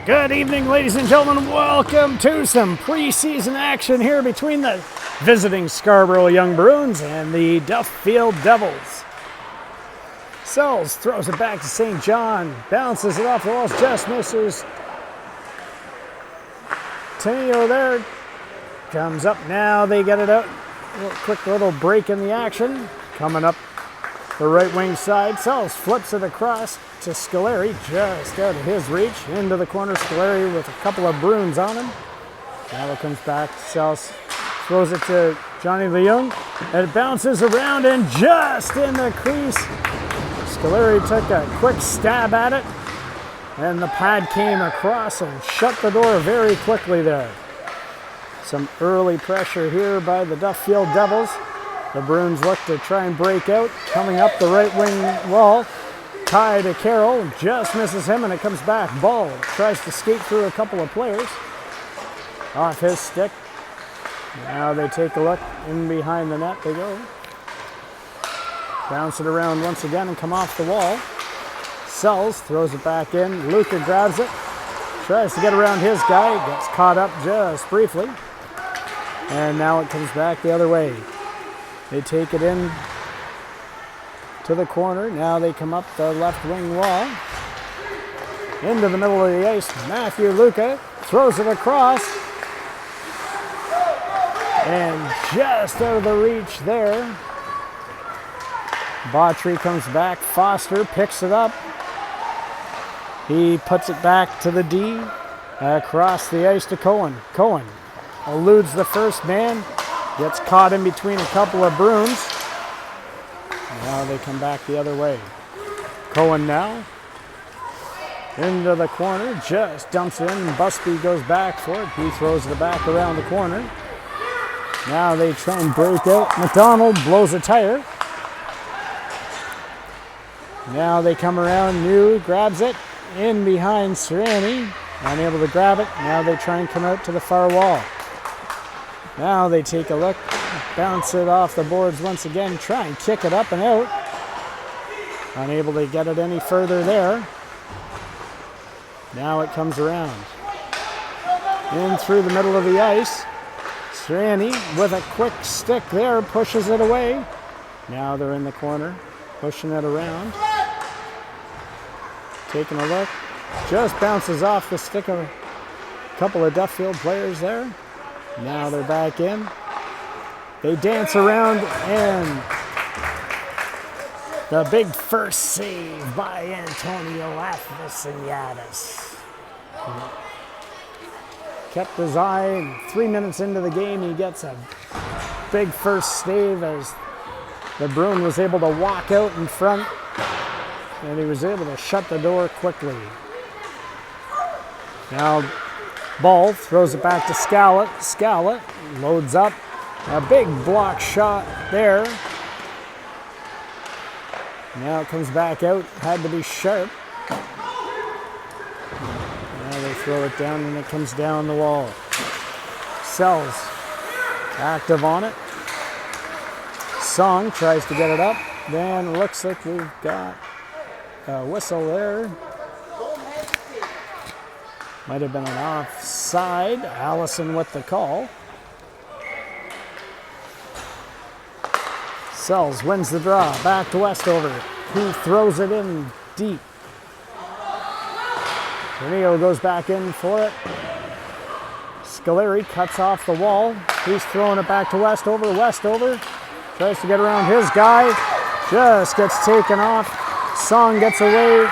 Good evening, ladies and gentlemen. Welcome to some preseason action here between the visiting Scarborough Young Bruins and the Duffield Devils. Sells throws it back to St. John, bounces it off the walls, just misses. Tenio there, comes up now, they get it out. Quick little break in the action, coming up the right wing side. Sells flips it across to Scoleri, just out of his reach, into the corner. Scoleri with a couple of Bruins on him. Now it comes back. Sells throws it to Johnny Leung. It bounces around and just in the crease. Scoleri took a quick stab at it, and the pad came across and shut the door very quickly there. Some early pressure here by the Duffield Devils. The Bruins look to try and break out, coming up the right wing wall. Tie to Carroll, just misses him, and it comes back. Ball tries to skate through a couple of players. Off his stick. Now they take a look. In behind the net they go. Bounce it around once again and come off the wall. Sells, throws it back in. Luca grabs it. Tries to get around his guy. Gets caught up just briefly. And now it comes back the other way. They take it in to the corner. Now they come up the left wing wall. Into the middle of the ice. Matthew Luca throws it across. And just out of the reach there. Bautry comes back. Foster picks it up. He puts it back to the D. Across the ice to Cohen. Cohen eludes the first man. Gets caught in between a couple of Bruins. Now they come back the other way. Cohen now. Into the corner. Just dumps it in. Busby goes back for it. He throws it back around the corner. Now they try and break out. McDonald blows a tire. Now they come around. New grabs it. In behind Serrani. Unable to grab it. Now they try and come out to the far wall. Now they take a look, bounce it off the boards once again, try and kick it up and out. Unable to get it any further there. Now it comes around. In through the middle of the ice. Strani with a quick stick there, pushes it away. Now they're in the corner, pushing it around. Taking a look. Just bounces off the stick of a couple of Duffield players there. Now they're back in. They dance around, and the big first save by Antonio Athanassiadis. Kept his eye, and 3 minutes into the game, he gets a big first save as the Bruin was able to walk out in front, and he was able to shut the door quickly. Now Ball throws it back to Scallett. Scallett loads up. A big block shot there. Now it comes back out. Had to be sharp. Now they throw it down and it comes down the wall. Sells. Active on it. Song tries to get it up. Then looks like we've got a whistle there. Might have been an offside. Allison with the call. Sells, wins the draw. Back to Westover. He throws it in deep. Renio goes back in for it. Scoleri cuts off the wall. He's throwing it back to Westover. Westover tries to get around his guy. Just gets taken off. Song gets away.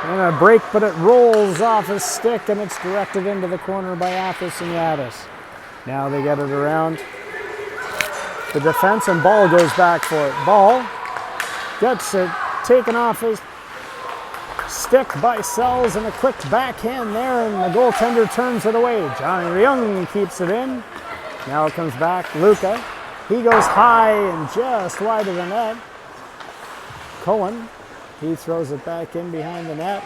And a break, but it rolls off his stick, and it's directed into the corner by Athanassiadis. Now they get it around the defense, and Ball goes back for it. Ball gets it taken off his stick by Sells, and a quick backhand there, and the goaltender turns it away. Johnny Young keeps it in. Now it comes back. Luca. He goes high and just wide of the net. Cohen. He throws it back in behind the net.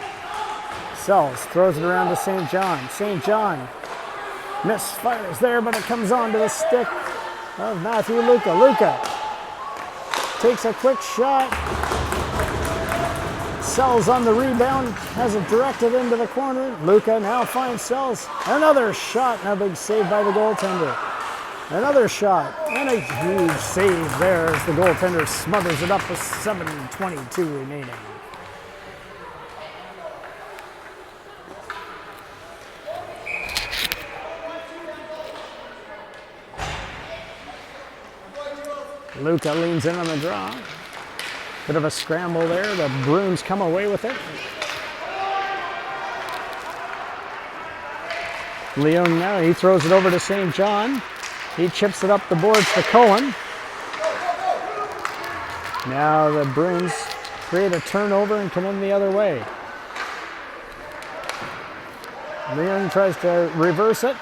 Sells, throws it around to St. John. St. John misfires there, but it comes onto the stick of Matthew Luca. Luca takes a quick shot. Sells on the rebound, has it directed into the corner. Luca now finds Sells. Another shot, and a big save by the goaltender. Another shot, and a huge save there as the goaltender smothers it up with 7:22 remaining. Luca leans in on the draw. Bit of a scramble there. The Bruins come away with it. Leung now, he throws it over to St. John. He chips it up the boards to Cohen. Now the Bruins create a turnover and come in the other way. Leung tries to reverse it,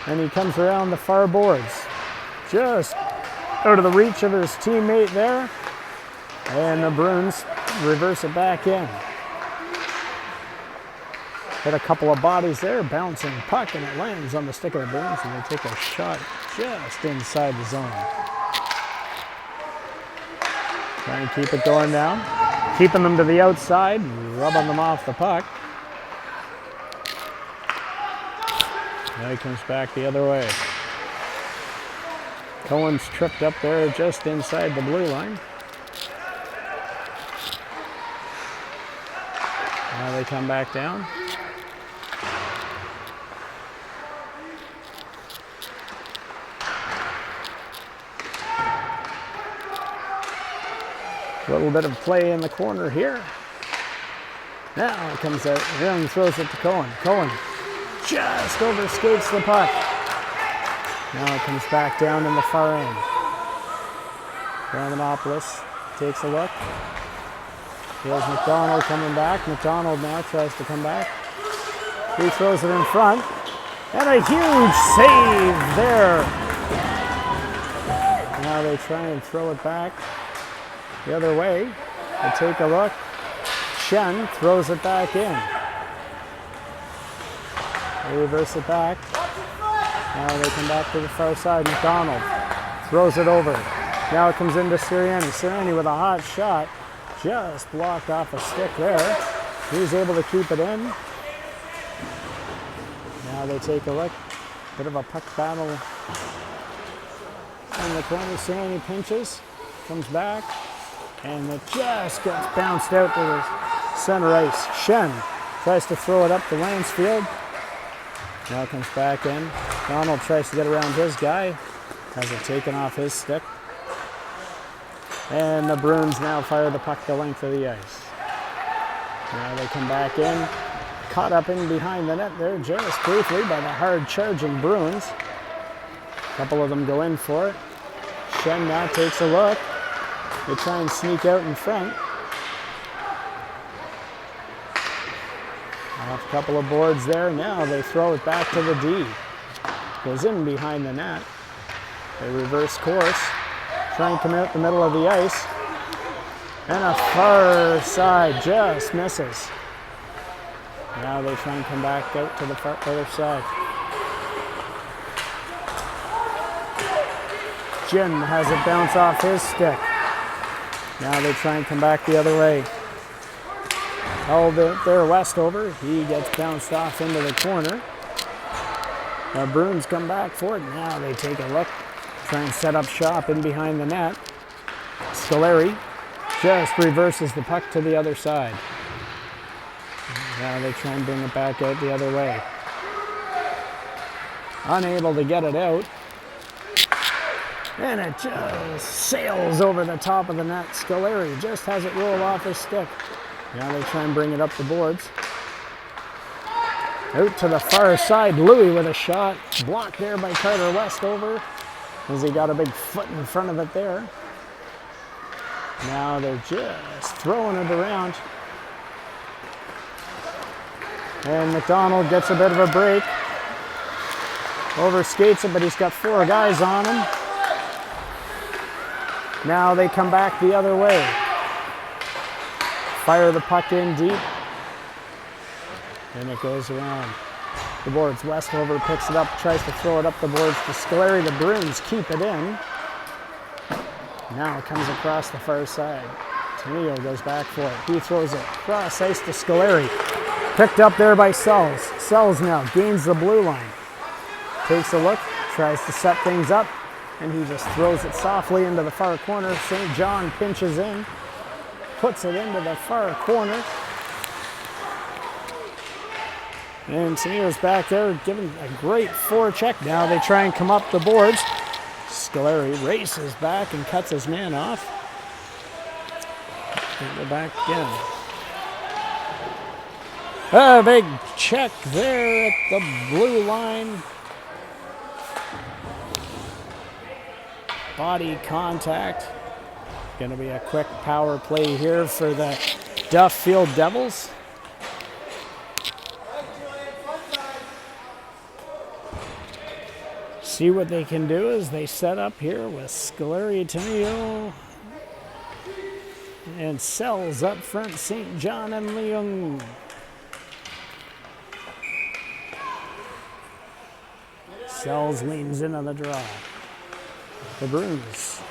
and he comes around the far boards. Just out of the reach of his teammate there. And the Bruins reverse it back in. Hit a couple of bodies there, bouncing puck, and it lands on the stick of the Bruins, and they take a shot just inside the zone. Trying to keep it going now. Keeping them to the outside, rubbing them off the puck. Now he comes back the other way. Cohen's tripped up there just inside the blue line. Now they come back down. A little bit of play in the corner here. Now it comes out. Young throws it to Cohen. Cohen just overskates the puck. Now it comes back down in the far end. Ramanopoulos takes a look. Here's McDonald coming back. McDonald now tries to come back. He throws it in front. And a huge save there. Now they try and throw it back the other way. They take a look. Shen throws it back in. They reverse it back. Now they come back to the far side. McDonald throws it over. Now it comes into Sirianni. Sirianni with a hot shot. Just blocked off a stick there. He's able to keep it in. Now they take a look. Bit of a puck battle in the corner. Sirianni pinches. Comes back. And it just gets bounced out to the center ice. Shen tries to throw it up to Lansfield. Now it comes back in. Donald tries to get around his guy. Has it taken off his stick. And the Bruins now fire the puck the length of the ice. Now they come back in. Caught up in behind the net there just briefly by the hard charging Bruins. A couple of them go in for it. Shen now takes a look. They try and sneak out in front. Off a couple of boards there. Now they throw it back to the D. Goes in behind the net. They reverse course. Try and come out the middle of the ice. And a far side just misses. Now they try and come back out to the other side. Jin has it bounce off his stick. Now they try and come back the other way. Held it there, Westover. He gets bounced off into the corner. The Bruins come back for it. Now they take a look. Try and set up shop in behind the net. Scoleri just reverses the puck to the other side. Now they try and bring it back out the other way. Unable to get it out. And it just sails over the top of the net. Scoleri just has it roll off his stick. Now they try and bring it up the boards. Out to the far side, Louis with a shot. Blocked there by Carter Westover, as he got a big foot in front of it there. Now they're just throwing it around. And McDonald gets a bit of a break. Overskates it, but he's got 4 guys on him. Now they come back the other way. Fire the puck in deep. And it goes around the boards. Westover picks it up, tries to throw it up the boards to Scoleri. The Bruins keep it in. Now it comes across the far side Tenillo goes back for it. He throws it cross ice to Scoleri. Picked up there by Sells. Sells now gains the blue line. Takes a look, tries to set things up, and he just throws it softly into the far corner. St. John pinches in, puts it into the far corner. And Tenillo's back there giving a great forecheck. Now they try and come up the boards. Scoleri races back and cuts his man off. And go back again. A big check there at the blue line. Body contact. Going to be a quick power play here for the Duffield Devils. See what they can do as they set up here with Scoleri, Tenillo, and Sells up front, St. John and Leung. Sells leans in on the draw. The Bruins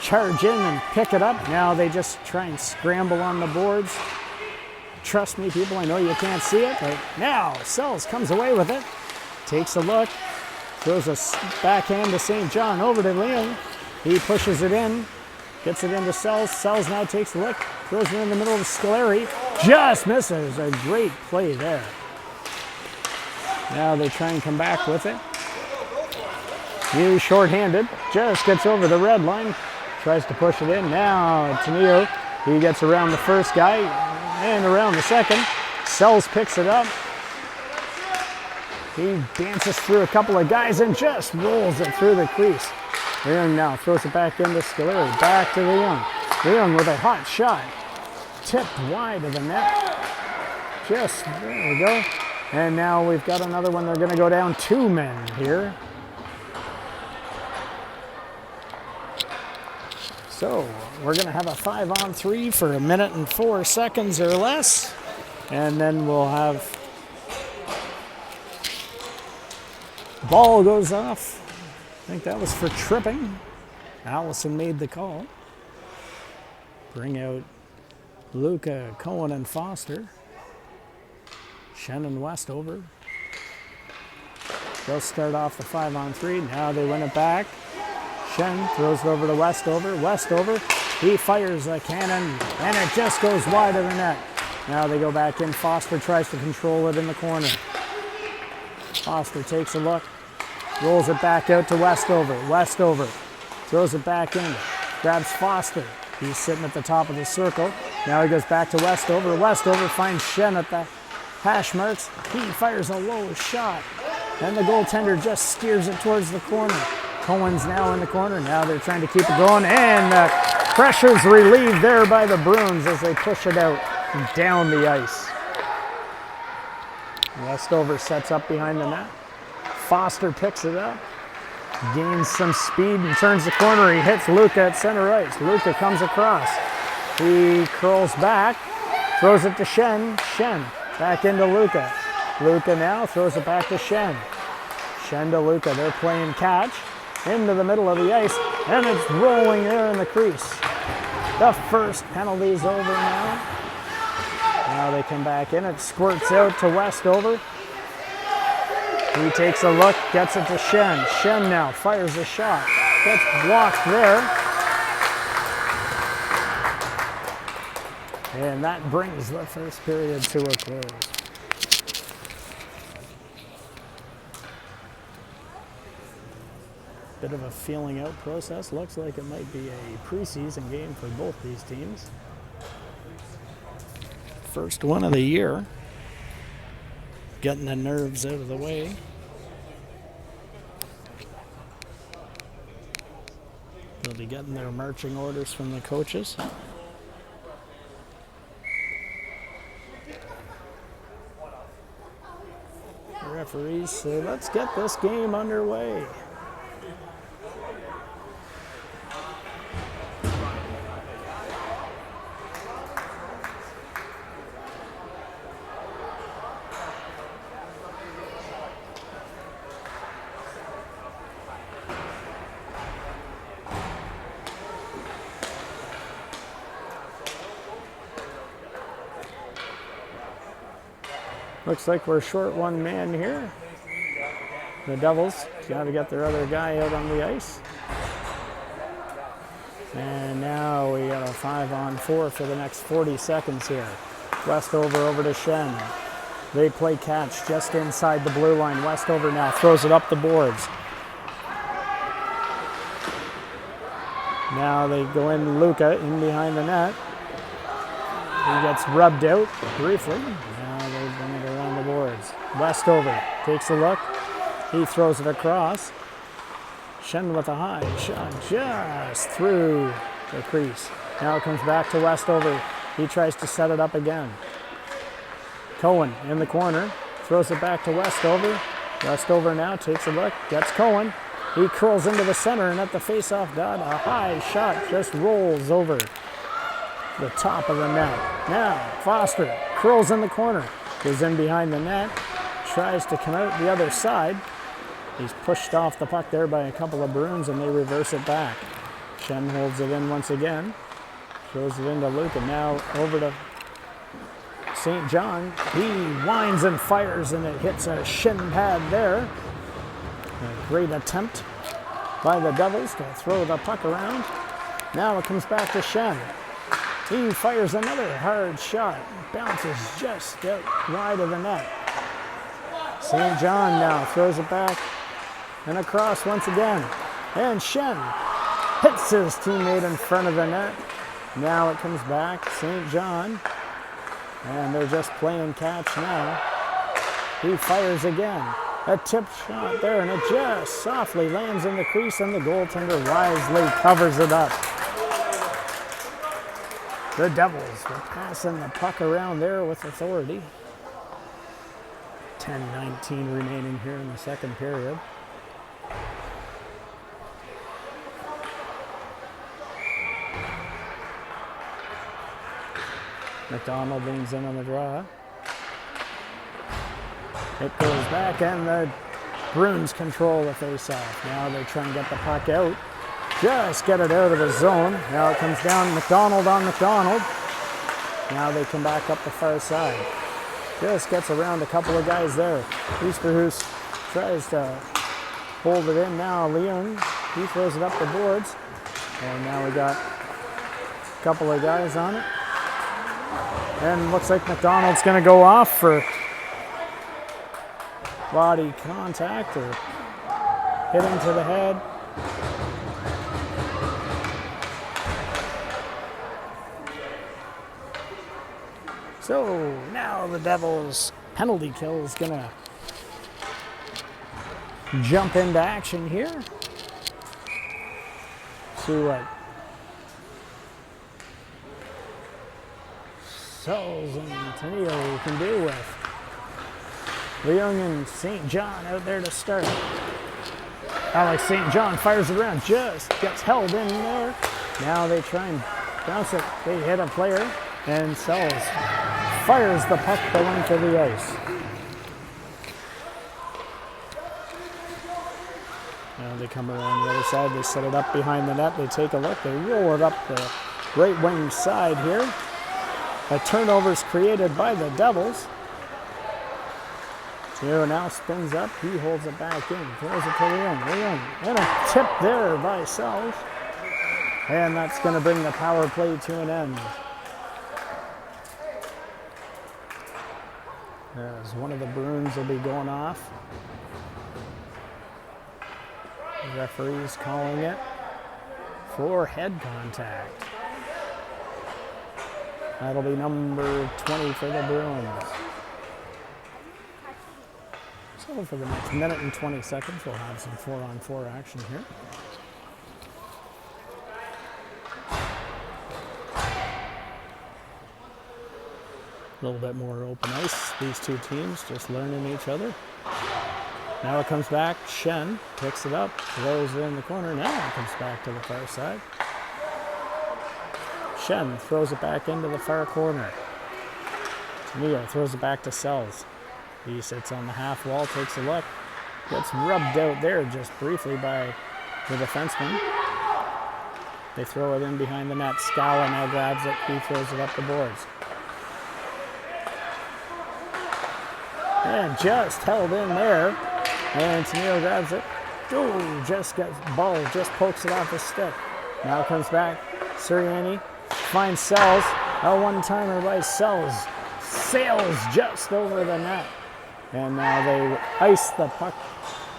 charge in and pick it up. Now they just try and scramble on the boards. Trust me, people, I know you can't see it, but now Sells comes away with it. Takes a look, throws a backhand to St. John over to Leung. He pushes it in, gets it into Sells. Sells now takes a look, throws it in the middle of Scoleri. Just misses. A great play there. Now they try and come back with it. He's short-handed, just gets over the red line, tries to push it in. Now Tenillo, he gets around the first guy and around the second. Sells picks it up. He dances through a couple of guys and just rolls it through the crease. Leung now throws it back into Scoleri. Back to Leung. Leung with a hot shot. Tipped wide of the net. Just, there we go. And now we've got another one. They're going to go down 2 men here. So we're going to have a 5-on-3 for 1 minute and 4 seconds or less. And then we'll have... Ball goes off. I think that was for tripping. Allison made the call. Bring out Luca, Cohen, and Foster. Shen and Westover. They'll start off the 5-on-3. Now they win it back. Shen throws it over to Westover. Westover, he fires a cannon, and it just goes wide of the net. Now they go back in. Foster tries to control it in the corner. Foster takes a look, rolls it back out to Westover. Westover throws it back in, grabs Foster. He's sitting at the top of the circle. Now he goes back to Westover. Westover finds Shen at the hash marks. He fires a low shot, and the goaltender just steers it towards the corner. Cohen's now in the corner. Now they're trying to keep it going, and pressure's relieved there by the Bruins as they push it out and down the ice. Westover sets up behind the net. Foster picks it up, gains some speed and turns the corner. He hits Luca at center ice. Luca comes across. He curls back, throws it to Shen. Shen back into Luca. Luca now throws it back to Shen. Shen to Luca. They're playing catch into the middle of the ice, and it's rolling there in the crease. The first penalty's over now. Now they come back in. It squirts out to Westover. He takes a look, gets it to Shen. Shen now fires a shot. Gets blocked there. And that brings the first period to a close. Bit of a feeling out process. Looks like it might be a preseason game for both these teams. First one of the year. Getting the nerves out of the way. They'll be getting their marching orders from the coaches. The referees say, let's get this game underway. Looks like we're short one man here. The Devils got to get their other guy out on the ice. And now we got a 5-on-4 for the next 40 seconds here. Westover over to Shen. They play catch just inside the blue line. Westover now throws it up the boards. Now they go in Luca in behind the net. He gets rubbed out briefly. Now they bring it around the boards. Westover takes a look. He throws it across. Shen with a high shot just through the crease. Now it comes back to Westover. He tries to set it up again. Cohen in the corner. Throws it back to Westover. Westover now takes a look. Gets Cohen. He curls into the center, and at the face-off dot, a high shot just rolls over the top of the net. Now Foster curls in the corner. Goes in behind the net. Tries to come out the other side. He's pushed off the puck there by a couple of Bruins, and they reverse it back. Shen holds it in once again. Throws it into Luke, and now over to St. John. He winds and fires, and it hits a shin pad there. A great attempt by the Devils to throw the puck around. Now it comes back to Shen. He fires another hard shot. Bounces just out wide of the net. St. John now throws it back and across once again. And Shen hits his teammate in front of the net. Now it comes back, St. John. And they're just playing catch now. He fires again. A tip shot there, and it just softly lands in the crease, and the goaltender wisely covers it up. The Devils were passing the puck around there with authority. 10:19 remaining here in the second period. McDonald leans in on the draw. It goes back, and the Bruins control the face-off. Now they try and get the puck out. Just get it out of the zone. Now it comes down McDonald on McDonald. Now they come back up the far side. Just gets around a couple of guys there. Easterhoos tries to hold it in now. Leung, he throws it up the boards. And now we got a couple of guys on it. And looks like McDonald's going to go off for body contact or hitting to the head. So now the Devils' penalty kill is going to jump into action here. See what Sells and Tenio can do with Leung and St. John out there to start. Alex St. John fires it around, just gets held in there. Now they try and bounce it. They hit a player, and Sells fires the puck the length of the ice. Now they come around the other side. They set it up behind the net. They take a look. They roll it up the right wing side here. A turnover is created by the Devils. Theo now spins up. He holds it back in. Throws it to Leung. Leung. And a tip there by Sells. And that's going to bring the power play to an end. As one of the Bruins will be going off. The referee's calling it for head contact. That'll be number 20 for the Bruins. So for the next minute and 20 seconds, we'll have some 4-on-4 action here. A little bit more open ice. These two teams just learning each other. Now it comes back. Shen picks it up, throws it in the corner. Now it comes back to the far side. Shen throws it back into the far corner. Neo throws it back to Sells. He sits on the half wall, takes a look. Gets rubbed out there just briefly by the defenseman. They throw it in behind the net. Scala now grabs it. He throws it up the boards. And just held in there. And Tenio grabs it. Ooh, just gets ball, just pokes it off his stick. Now comes back. Sirianni finds Sells. A one-timer by Sells. Sails just over the net. And now they ice the puck.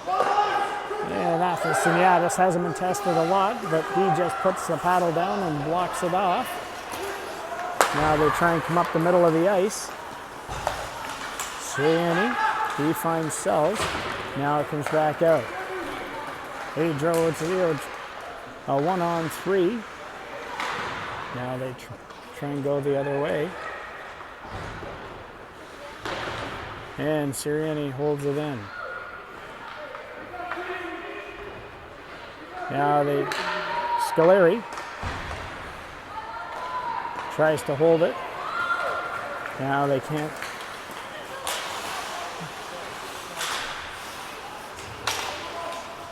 And Athasiniadis hasn't been tested a lot, but he just puts the paddle down and blocks it off. Now they try and come up the middle of the ice. Sirianni, he finds Sells. Now it comes back out. Pedro Trio, a 1-on-3. Now they try and go the other way. And Sirianni holds it in. Now Scoleri tries to hold it. Now they can't.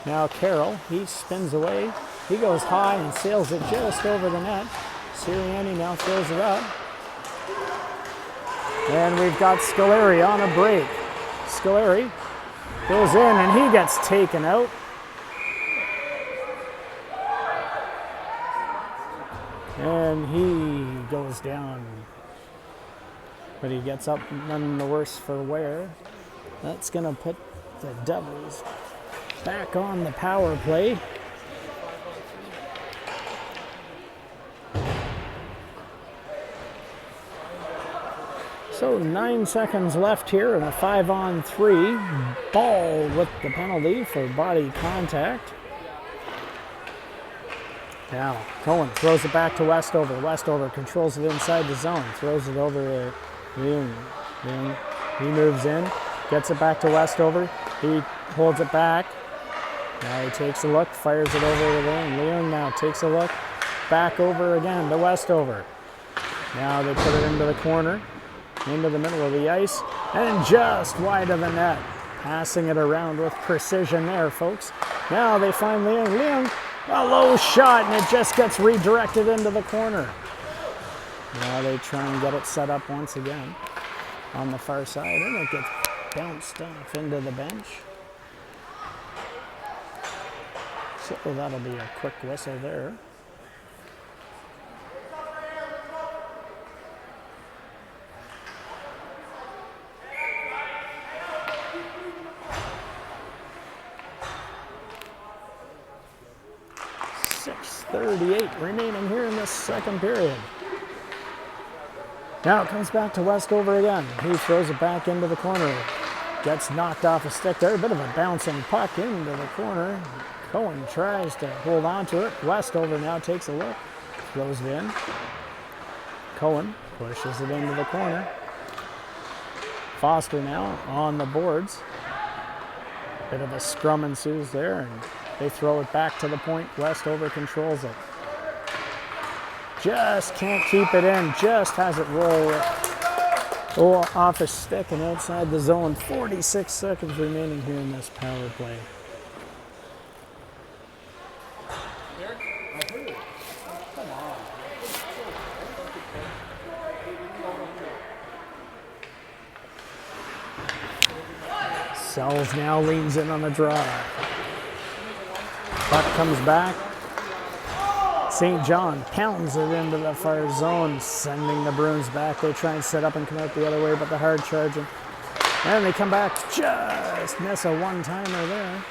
Now Carroll, he spins away. He goes high and sails it just over the net. Sirianni now throws it up. And we've got Scoleri on a break. Scoleri goes in and he gets taken out. And he goes down. But he gets up, none the worse for wear. That's going to put the Devils back on the power play. So 9 seconds left here in a 5-on-3. Ball with the penalty for body contact. Now Cohen throws it back to Westover. Westover controls it inside the zone. Throws it over to Leung. He moves in. Gets it back to Westover. He holds it back. Now he takes a look. Fires it over to Leung. Leung now takes a look. Back over again to Westover. Now they put it into the corner. Into the middle of the ice. And just wide of the net. Passing it around with precision there, folks. Now they find Leung. Leung, a low shot, and it just gets redirected into the corner. Now they try and get it set up once again on the far side, and it gets bounced off into the bench. So that'll be a quick whistle there. .38 remaining here in this second period. Now it comes back to Westover again. He throws it back into the corner. Gets knocked off a stick there. A bit of a bouncing puck into the corner. Cohen tries to hold on to it. Westover now takes a look. Throws it in. Cohen pushes it into the corner. Foster now on the boards. Bit of a scrum ensues there, and they throw it back to the point. Westover controls it. Just can't keep it in. Just has it roll off his stick and outside the zone. 46 seconds remaining here in this power play. Sells now leans in on the draw. Puck comes back. St. John pounds it into the far zone, sending the Bruins back. They try and set up and come out the other way, but the hard charging. And they come back, just miss a one-timer there.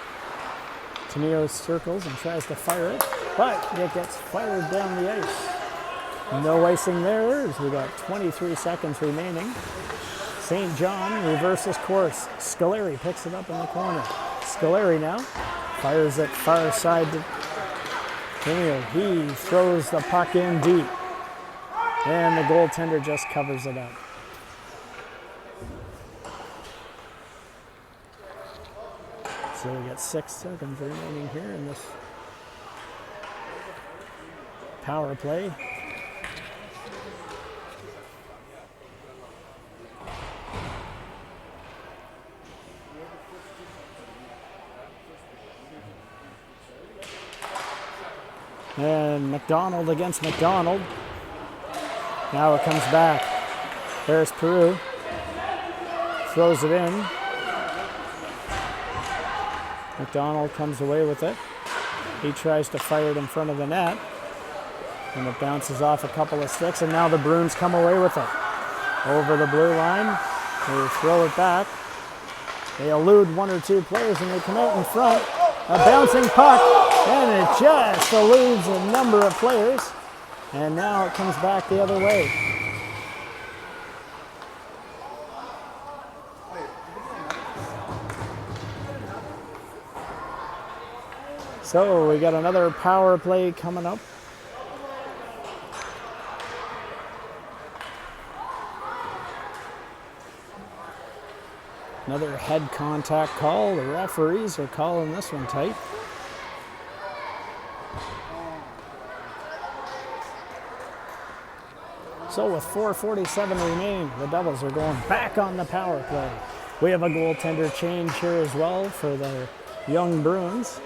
Tenio circles and tries to fire it, but it gets fired down the ice. No icing there as we got 23 seconds remaining. St. John reverses course. Scoleri picks it up in the corner. Scoleri now fires it far side to Tenio. He throws the puck in deep. And the goaltender just covers it up. So we got 6 seconds remaining here in this power play. And McDonald against McDonald. Now it comes back. There's Peru. Throws it in. McDonald comes away with it. He tries to fire it in front of the net. And it bounces off a couple of sticks, and now the Bruins come away with it. Over the blue line, they throw it back. They elude one or two players, and they come out in front. A bouncing puck, and it just eludes a number of players. And now it comes back the other way. So we got another power play coming up. Another head contact call. The referees are calling this one tight. So with 4:47 remaining, the Devils are going back on the power play. We have a goaltender change here as well for the young Bruins.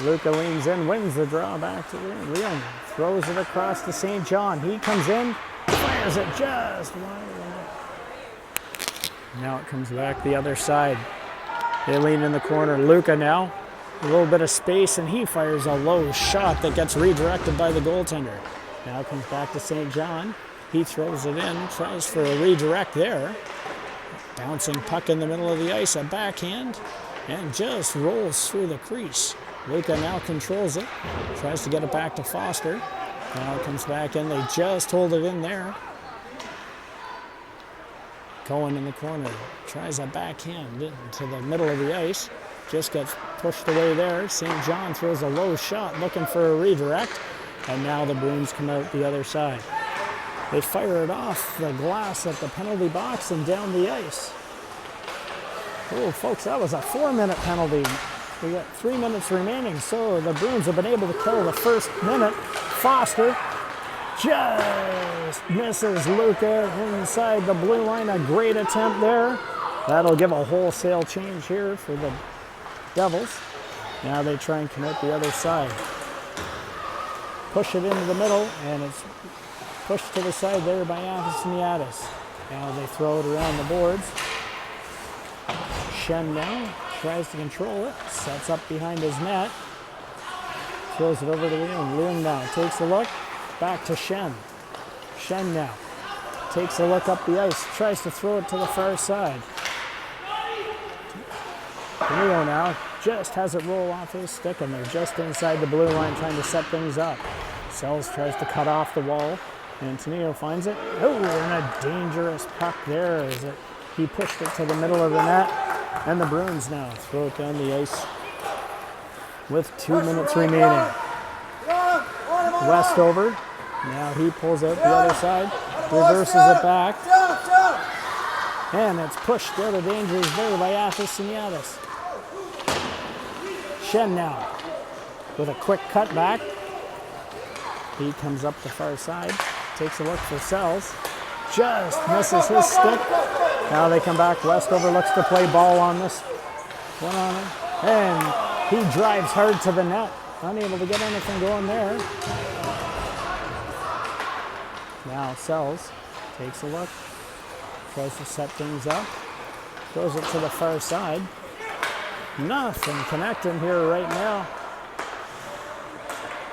Luca leans in, wins the draw back to Leon. Throws it across to St. John. He comes in, fires it just wide. Now it comes back the other side. They lean in the corner. Luca now, a little bit of space, and he fires a low shot that gets redirected by the goaltender. Now it comes back to St. John. He throws it in, tries for a redirect there. Bouncing puck in the middle of the ice, a backhand, and just rolls through the crease. Luca now controls it, tries to get it back to Foster. Now it comes back in, they just hold it in there. Cohen in the corner, tries a backhand into the middle of the ice, just gets pushed away there. St. John throws a low shot looking for a redirect, and now the Bruins come out the other side. They fire it off the glass at the penalty box and down the ice. Oh, folks, that was a 4-minute penalty. We got 3 minutes remaining, so the Bruins have been able to kill the first minute. Foster just misses Luca inside the blue line. A great attempt there. That'll give a wholesale change here for the Devils. Now they try and commit the other side. Push it into the middle, and it's pushed to the side there by Afasiniadis. Now they throw it around the boards. Shen now tries to control it, sets up behind his net, throws it over to Leung. Leung now takes a look, back to Shen. Shen now takes a look up the ice, tries to throw it to the far side. Leo now just has it roll off his stick, and they're just inside the blue line trying to set things up. Sells tries to cut off the wall, and Tenio finds it. Oh, and a dangerous puck there as he pushed it to the middle of the net. And the Bruins now throw it down the ice with 2 minutes remaining. Westover, now he pulls out the other side, reverses it back, and it's pushed out of dangers there by Afasiniadis. Shen now with a quick cut back. He comes up the far side, takes a look for Sells, just misses his stick. Now they come back. Westover looks to play ball on this one on him, and he drives hard to the net, unable to get anything going there. Now Sells takes a look, tries to set things up, throws it to the far side. Nothing connecting here right now.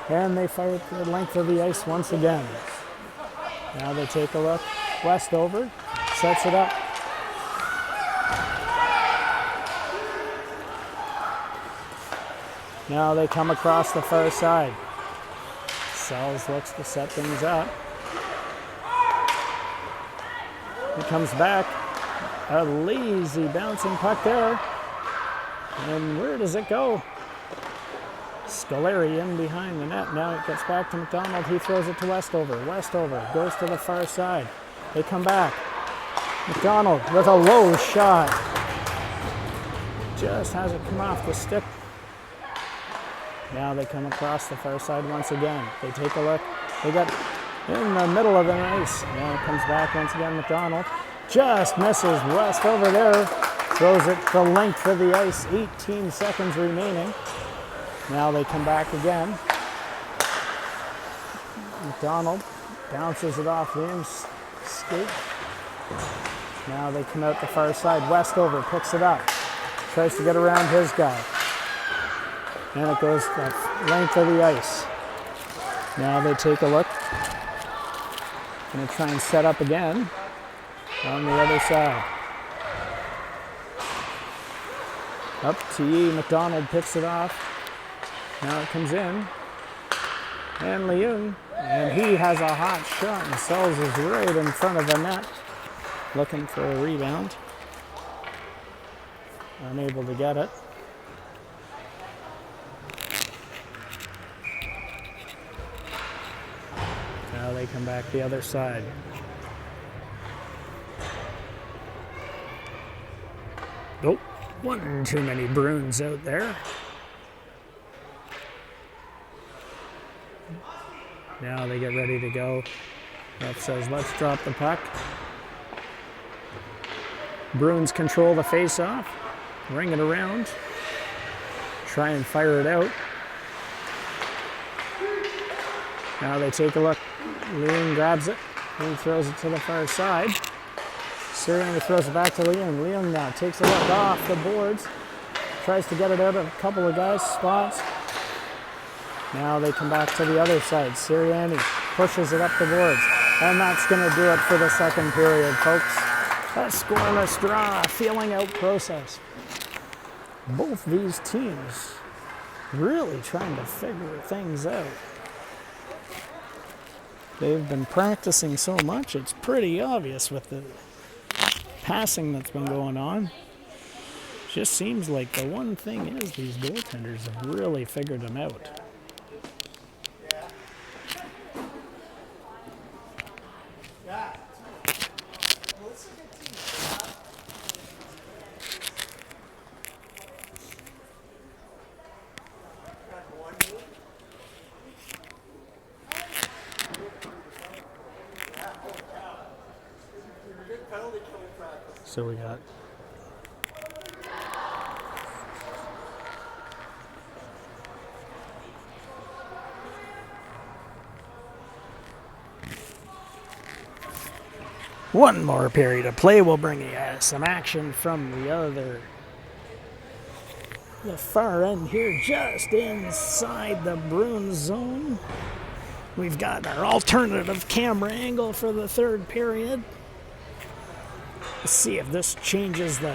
And they fire it the length of the ice once again. Now they take a look. Westover sets it up. Now they come across the far side. Sells looks to set things up. He comes back. A lazy bouncing puck there. And where does it go? Scoleri in behind the net. Now it gets back to McDonald. He throws it to Westover. Westover goes to the far side. They come back. McDonald with a low shot. Just has it come off the stick. Now they come across the far side once again. They take a look. They got in the middle of the ice. Now it comes back once again. McDonald just misses. Westover there. Throws it the length of the ice. 18 seconds remaining. Now they come back again. McDonald bounces it off Liam's skate. Now they come out the far side. Westover picks it up. Tries to get around his guy. And it goes the length of the ice. Now they take a look. Going to try and set up again on the other side. Up to Yi. McDonald picks it off. Now it comes in. And Leung. And he has a hot shot and Sells is right in front of the net. Looking for a rebound. Unable to get it. Now they come back the other side. Nope, one too many Bruins out there. Now they get ready to go. Ref says, let's drop the puck. Bruins control the face-off. Ring it around. Try and fire it out. Now they take a look. Leung grabs it. He throws it to the far side. Sirianni throws it back to Leung. Leung now takes a look off the boards. Tries to get it out of a couple of guys' spots. Now they come back to the other side. Sirianni pushes it up the boards. And that's going to do it for the second period, folks. A scoreless draw, a feeling out process. Both these teams really trying to figure things out. They've been practicing so much, it's pretty obvious with the passing that's been going on. Just seems like the one thing is these goaltenders have really figured them out. So we got one more period of play. We'll bring you some action from the far end here, just inside the Bruins zone. We've got our alternative camera angle for the third period. Let's see if this changes the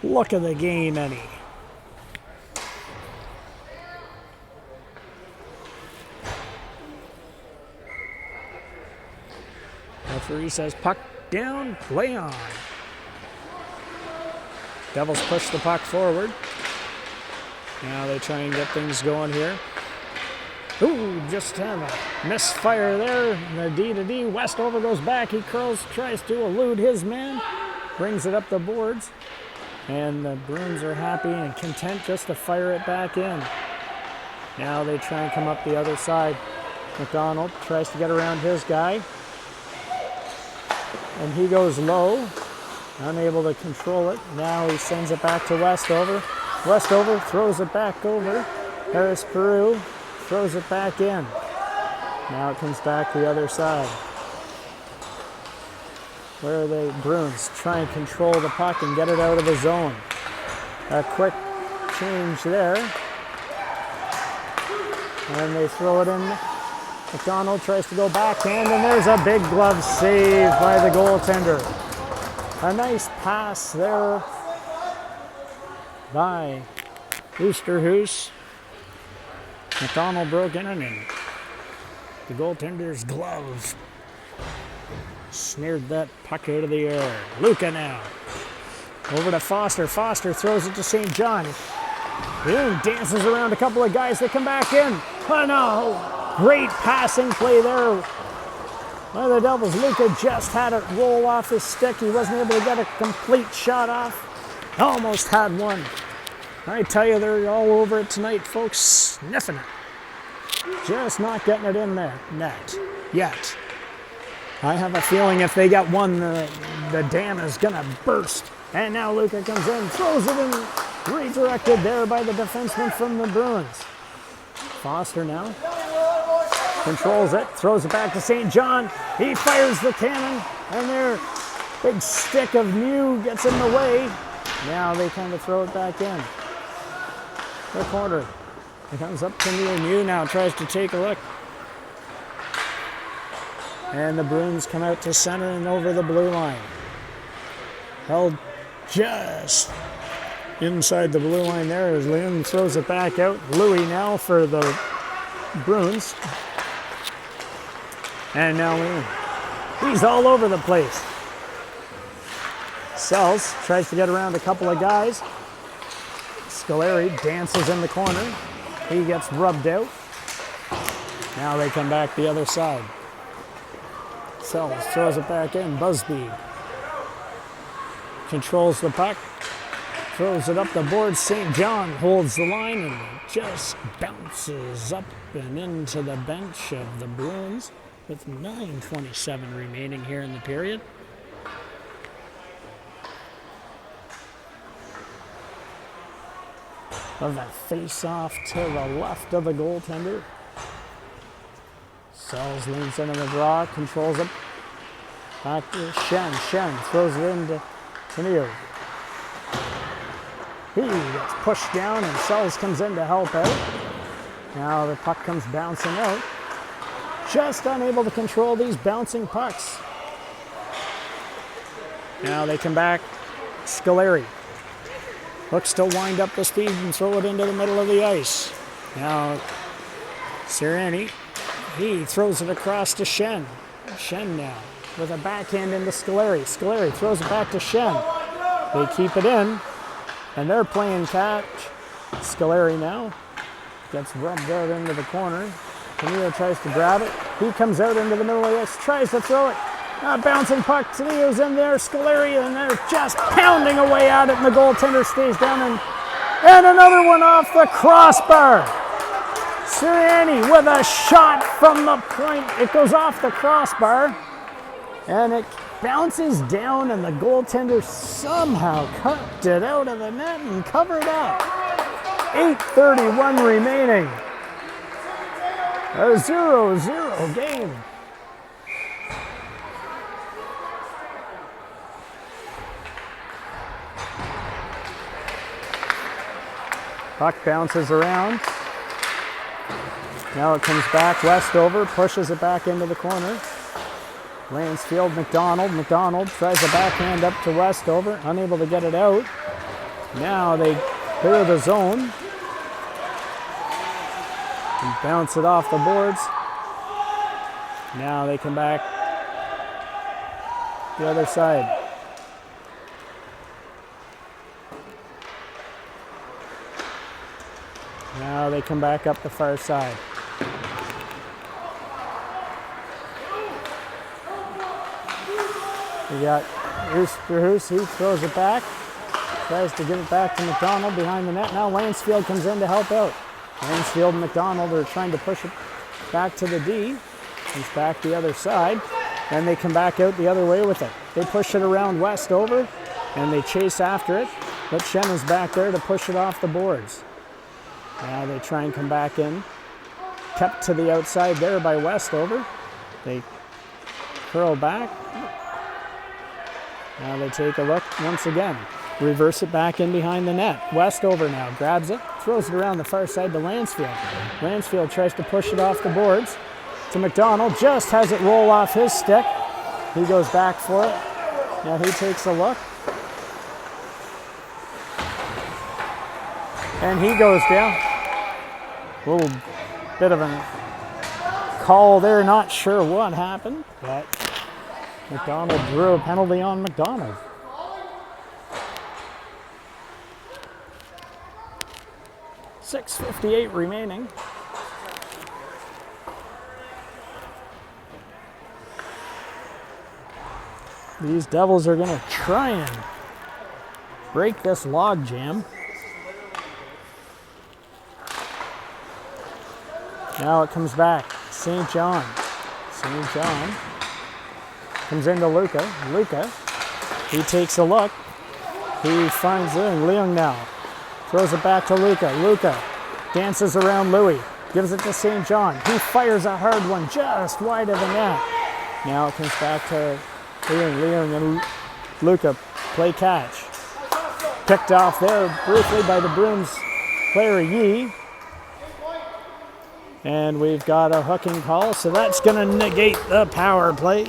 look of the game any. Referee says puck down, play on. Devils push the puck forward. Now they try and get things going here. Ooh, just have a misfire there. The D to D. Westover goes back. He curls, tries to elude his man. Brings it up the boards. And the Bruins are happy and content just to fire it back in. Now they try and come up the other side. McDonald tries to get around his guy. And he goes low. Unable to control it. Now he sends it back to Westover. Westover throws it back over. Harris Peru throws it back in. Now it comes back the other side. Where are the Bruins? Try and control the puck and get it out of the zone. A quick change there. And they throw it in. McDonald tries to go backhand, and there's a big glove save by the goaltender. A nice pass there by Oosterhuis. McDonald broke in, and the goaltender's glove snared that puck out of the air. Luca now. Over to Foster. Foster throws it to St. John. Boom, dances around a couple of guys. They come back in. Oh no! Great passing play there. One of the Devils, Luca just had it roll off his stick. He wasn't able to get a complete shot off. Almost had one. I tell you, they're all over it tonight, folks, sniffing it. Just not getting it in the net yet. I have a feeling if they get one, the dam is going to burst. And now Luca comes in, throws it in, redirected there by the defenseman from the Bruins. Foster now controls it, throws it back to St. John. He fires the cannon, and there Big stick of Mew gets in the way. Now they kind of throw it back in. The corner. It comes up to Mew. Mew now tries to take a look. And the Bruins come out to center and over the blue line. Held just inside the blue line there as Leung throws it back out. Louis now for the Bruins. And now Leung. He's all over the place. Sells, tries to get around a couple of guys. Scoleri dances in the corner. He gets rubbed out. Now they come back the other side. Sells, throws it back in. Busby controls the puck. Throws it up the board. St. John holds the line and just bounces up and into the bench of the Bruins with 9:27 remaining here in the period. Of that face-off to the left of the goaltender. Sells, leans into the draw, controls it. Back to Shen. Shen throws it into Neil. He gets pushed down and Sells comes in to help out. Now the puck comes bouncing out. Just unable to control these bouncing pucks. Now they come back. Scoleri looks to wind up the speed and throw it into the middle of the ice. Now Sirani, he throws it across to Shen. Shen now with a backhand into Scoleri. Scoleri throws it back to Shen. They keep it in, and they're playing catch. Scoleri now gets rubbed out into the corner. Camillo tries to grab it. He comes out into the middle of the ice, tries to throw it. Bouncing puck, Tanio's in there, Scoleri, and they're just pounding away at it, and the goaltender stays down, and another one off the crossbar. Sirianni with a shot from the point. It goes off the crossbar, and it bounces down, and the goaltender somehow cut it out of the net and covered up. 8:31 remaining. A 0-0 game. Puck bounces around. Now it comes back. Westover pushes it back into the corner. Lansfield, McDonald. McDonald tries a backhand up to Westover. Unable to get it out. Now they clear the zone. And bounce it off the boards. Now they come back the other side. Now they come back up the far side. We got Verhoos, he throws it back. Tries to get it back to McDonald behind the net. Now Lansfield comes in to help out. Lansfield and McDonald are trying to push it back to the D. He's back the other side. Then they come back out the other way with it. They push it around Westover, and they chase after it. But Shen is back there to push it off the boards. Now they try and come back in. Kept to the outside there by Westover. They curl back. Now they take a look once again. Reverse it back in behind the net. Westover now grabs it, throws it around the far side to Lansfield. Lansfield tries to push it off the boards to McDonald. Just has it roll off his stick. He goes back for it. Now he takes a look. And he goes down. A little bit of a call there. Not sure what happened, but McDonald drew a penalty on McDonald. .6:58 remaining. These Devils are going to try and break this log jam. Now it comes back. St. John. St. John comes into Luca. Luca, he takes a look. He finds Leung now. Throws it back to Luca. Luca dances around Louis. Gives it to St. John. He fires a hard one just wide of the net. Now it comes back to Leung. Leung and Luca, play catch. Picked off there briefly by the Bruins player Yee. And we've got a hooking call, so that's going to negate the power play.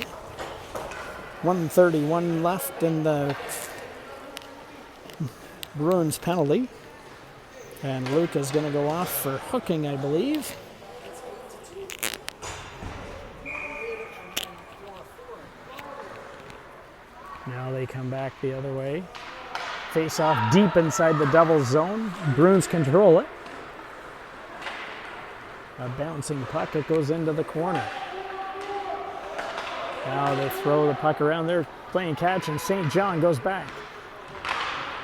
1:31 left in the Bruins penalty. And Luca's going to go off for hooking, I believe. Now they come back the other way. Face off deep inside the Devils zone. Bruins control it. A bouncing puck, it goes into the corner. Now they throw the puck around. They're playing catch, and St. John goes back.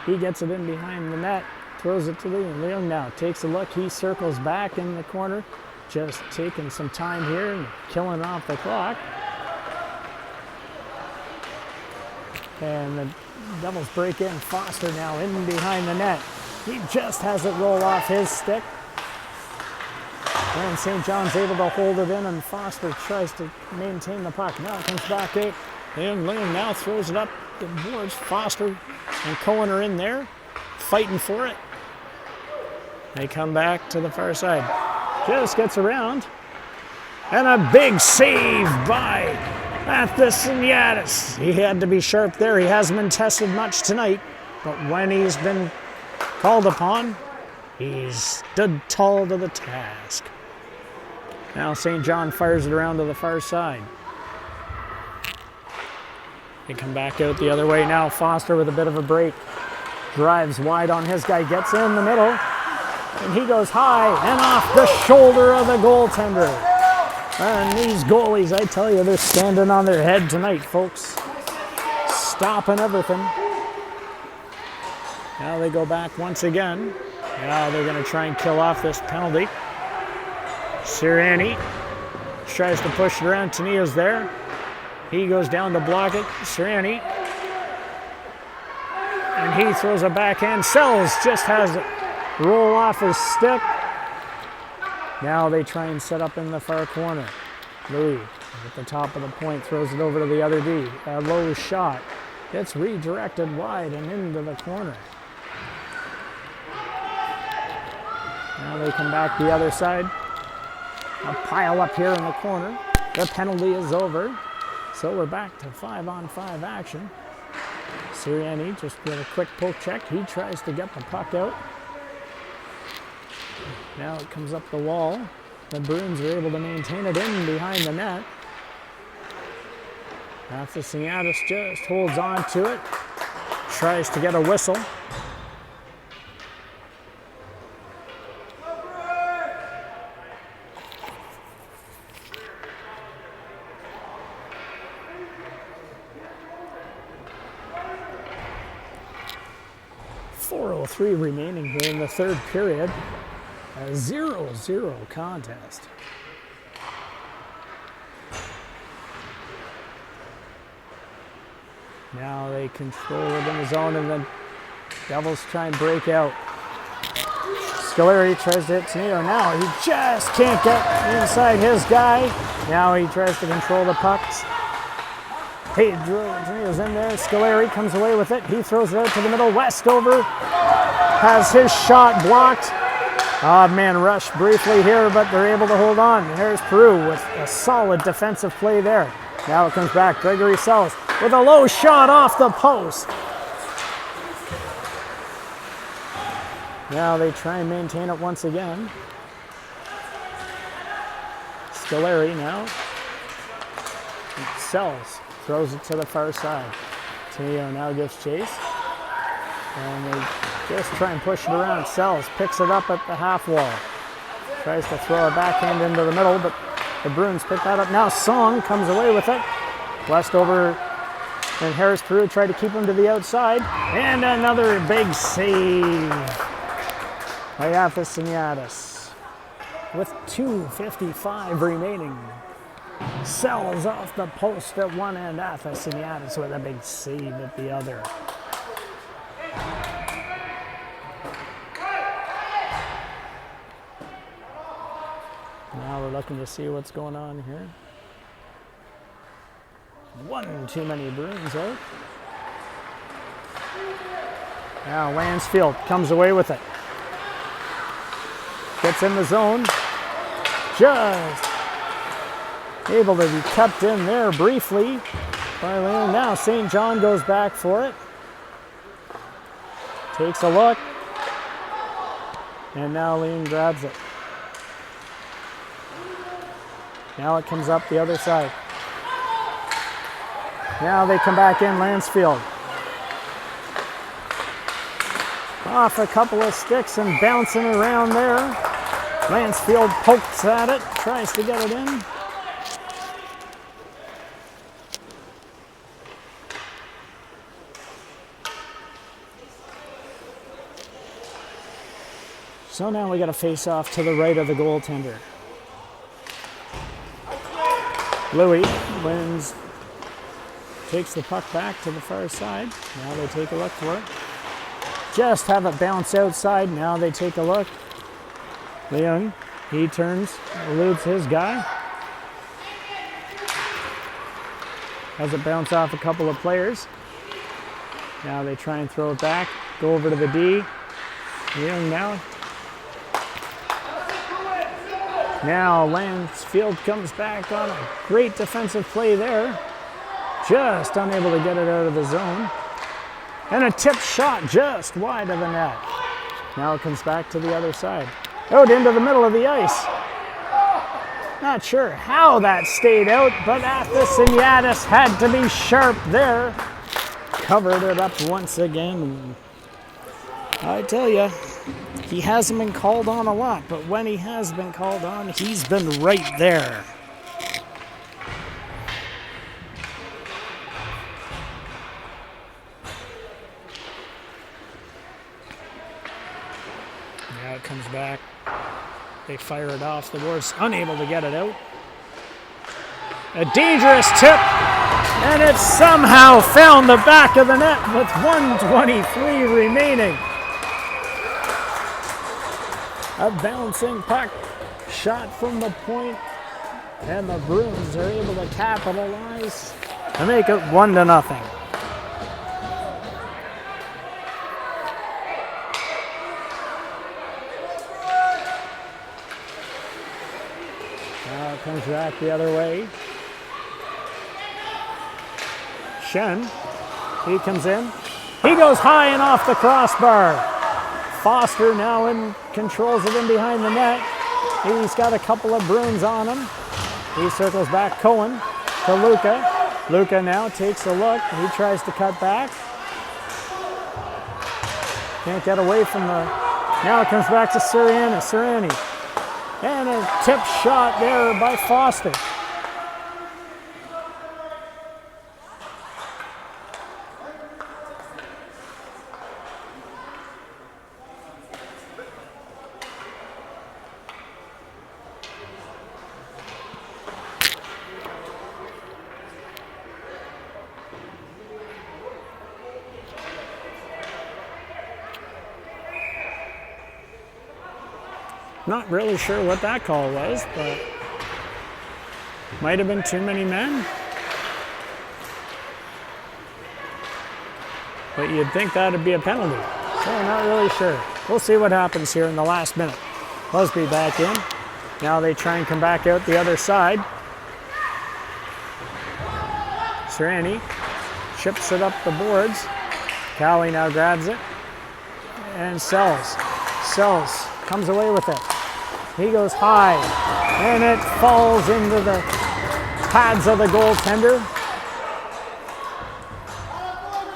He gets it in behind the net, throws it to Leung. Leung now takes a look. He circles back in the corner, just taking some time here and killing off the clock. And the Devils break in. Foster now in behind the net. He just has it roll off his stick. And St. John's able to hold it in, and Foster tries to maintain the puck. Now it comes back out. Leung now throws it up the boards. Foster and Cohen are in there, fighting for it. They come back to the far side. Just gets around. And a big save by Athanasis. He had to be sharp there. He hasn't been tested much tonight, but when he's been called upon, he's stood tall to the task. Now St. John fires it around to the far side. They come back out the other way now. Foster with a bit of a break. Drives wide on his guy, gets in the middle, and he goes high and off the shoulder of the goaltender. And these goalies, I tell you, they're standing on their head tonight, folks. Stopping everything. Now they go back once again. Now they're going to try and kill off this penalty. Sirianni tries to push it around. Tanio's there. He goes down to block it. Sirianni. And he throws a backhand. Sells just has it roll off his stick. Now they try and set up in the far corner. Louis at the top of the point throws it over to the other D. A low shot. Gets redirected wide and into the corner. Now they come back the other side. A pile up here in the corner. The penalty is over. So we're back to 5-on-5 action. Sirianni just with a quick poke check. He tries to get the puck out. Now it comes up the wall. The Bruins are able to maintain it in behind the net. Athanasis just holds on to it. Tries to get a whistle. .403 remaining here in the third period. A 0-0 contest. Now they control it in the zone, and the Devils try and break out. Scoleri tries to hit Tanio. Now he just can't get inside his guy. Now he tries to control the pucks. Tanio's in there. Scoleri comes away with it. He throws it out to the middle. Westover has his shot blocked. Odd man rush briefly here, but they're able to hold on. Here's Peru with a solid defensive play there. Now it comes back. Gregory Sells with a low shot off the post. Now they try and maintain it once again. Scoleri now. Sells throws it to the far side. Tanio now gives chase. And they just try and push it around. Sells picks it up at the half wall. Tries to throw a backhand into the middle, but the Bruins pick that up. Now Song comes away with it. Westover and Harris Peru try to keep him to the outside. And another big save by Athanasis. With 2:55 remaining. Sells off the post at one end. Athanasis with a big save at the other. Now we're looking to see what's going on here. One too many Bruins out. Now Lansfield comes away with it. Gets in the zone. Just able to be kept in there briefly by Leon. Now St. John goes back for it. Takes a look. And now Leon grabs it. Now it comes up the other side. Now they come back in, Lansfield. Off a couple of sticks and bouncing around there. Lansfield pokes at it, tries to get it in. So now we got a face-off to the right of the goaltender. Louis wins, takes the puck back to the far side. Now they take a look for it. Just have it bounce outside. Now they take a look. Leung, he turns, eludes his guy. Has it bounce off a couple of players. Now they try and throw it back. Go over to the D. Leung now. Now Lansfield comes back on a great defensive play there. Just unable to get it out of the zone. And a tip shot just wide of the net. Now it comes back to the other side. Out into the middle of the ice. Not sure how that stayed out, but Athos had to be sharp there. Covered it up once again. I tell you, he hasn't been called on a lot, but when he has been called on, he's been right there. Now it comes back. They fire it off the boards, unable to get it out. A dangerous tip, and it somehow found the back of the net with 1:23 remaining. A bouncing puck shot from the point, and the Bruins are able to capitalize and make it 1-0. Now it comes back the other way. Shen, he comes in. He goes high and off the crossbar. Foster now controls it in behind the net. He's got a couple of Bruins on him. He circles back Cohen to Luca. Luca now takes a look. He tries to cut back. Can't get away from the... Now it comes back to Sirianni. And a tip shot there by Foster. Not really sure what that call was, but might have been too many men. But you'd think that'd be a penalty. So not really sure. We'll see what happens here in the last minute. Busby back in. Now they try and come back out the other side. Sirianni chips it up the boards. Cowley now grabs it. And Sells comes away with it. He goes high, and it falls into the pads of the goaltender.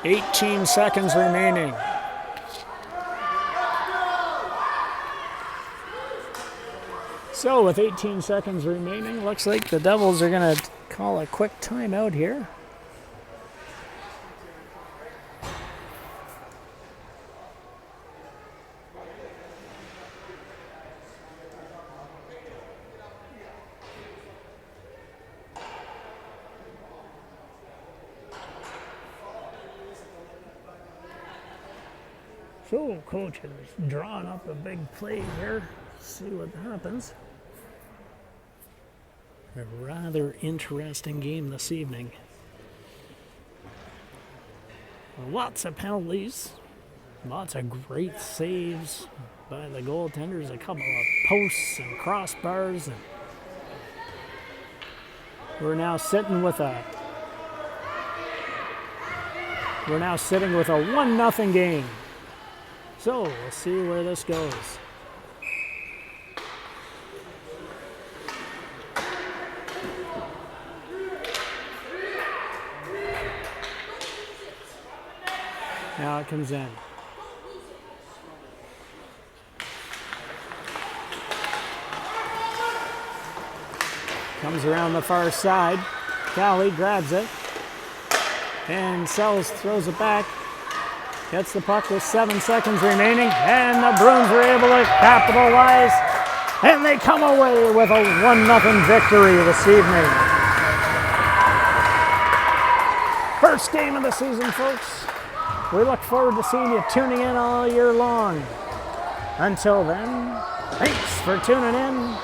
18 seconds remaining. So with 18 seconds remaining, looks like the Devils are going to call a quick timeout here. So coach has drawn up a big play here. See what happens. A rather interesting game this evening. Lots of penalties. Lots of great saves by the goaltenders. A couple of posts and crossbars. And we're now sitting with a 1-0 game. So we'll see where this goes. Now it comes in. Comes around the far side. Cali grabs it. And Sells throws it back. Gets the puck with 7 seconds remaining. And the Bruins are able to capitalize. And they come away with a 1-0 victory this evening. First game of the season, folks. We look forward to seeing you tuning in all year long. Until then, thanks for tuning in.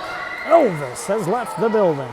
Elvis has left the building.